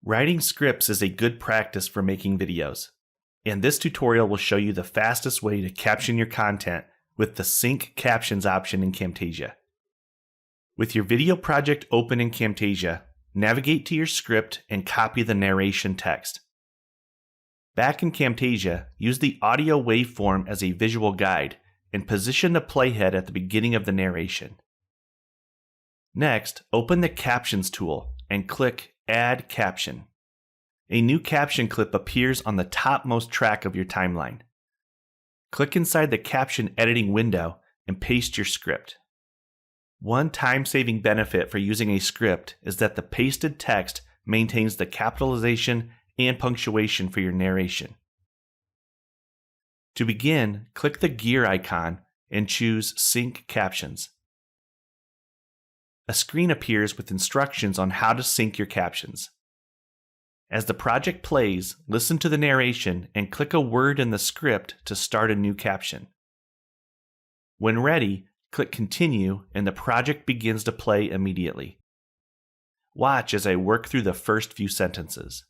Writing scripts is a good practice for making videos, and this tutorial will show you the fastest way to caption your content with the Sync Captions option in Camtasia. With your video project open in Camtasia, navigate to your script and copy the narration text. Back in Camtasia, use the audio waveform as a visual guide and position the playhead at the beginning of the narration. Next, open the Captions tool and click Add Caption. A new caption clip appears on the topmost track of your timeline. Click inside the caption editing window and paste your script. One time-saving benefit for using a script is that the pasted text maintains the capitalization and punctuation for your narration. To begin, click the gear icon and choose Sync Captions. A screen appears with instructions on how to sync your captions. As the project plays, listen to the narration and click a word in the script to start a new caption. When ready, click Continue and the project begins to play immediately. Watch as I work through the first few sentences.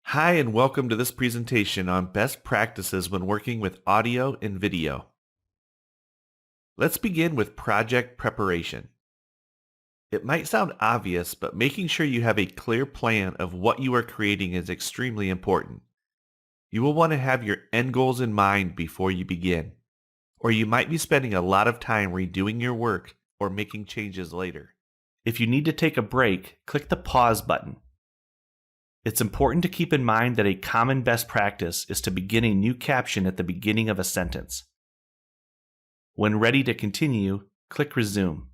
Hi, and welcome to this presentation on best practices when working with audio and video. Let's begin with project preparation. It might sound obvious, but making sure you have a clear plan of what you are creating is extremely important. You will want to have your end goals in mind before you begin, or you might be spending a lot of time redoing your work or making changes later. If you need to take a break, click the pause button. It's important to keep in mind that a common best practice is to begin a new caption at the beginning of a sentence. When ready to continue, click Resume.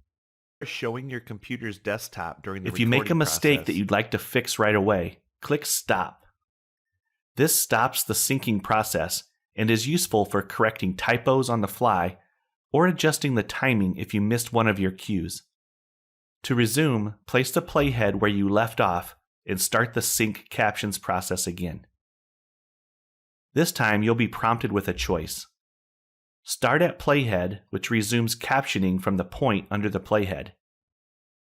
Showing your computer's desktop during the If you make a mistake process that you'd like to fix right away, click Stop. This stops the syncing process and is useful for correcting typos on the fly or adjusting the timing if you missed one of your cues. To resume, place the playhead where you left off and start the Sync Captions process again. This time you'll be prompted with a choice. Start at playhead, which resumes captioning from the point under the playhead.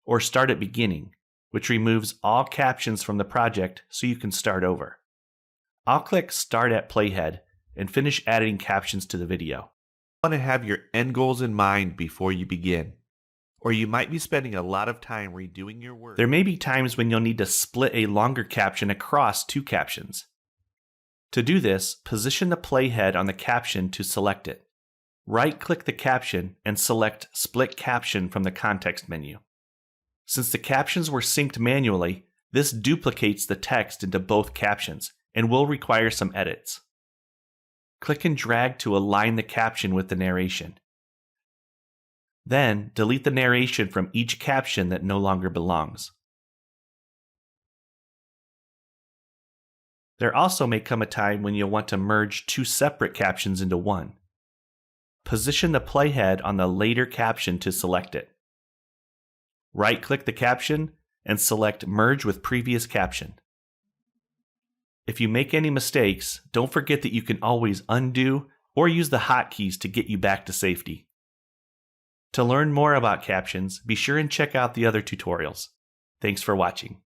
Or start at beginning, which removes all captions from the project so you can start over. I'll click Start at playhead and finish adding captions to the video. You want to have your end goals in mind before you begin, or you might be spending a lot of time redoing your work. There may be times when you'll need to split a longer caption across two captions. To do this, position the playhead on the caption to select it. Right-click the caption and select Split Caption from the context menu. Since the captions were synced manually, this duplicates the text into both captions and will require some edits. Click and drag to align the caption with the narration. Then, delete the narration from each caption that no longer belongs. There also may come a time when you'll want to merge two separate captions into one. Position the playhead on the later caption to select it. Right-click the caption and select Merge with Previous Caption. If you make any mistakes, don't forget that you can always undo or use the hotkeys to get you back to safety. To learn more about captions, be sure and check out the other tutorials. Thanks for watching.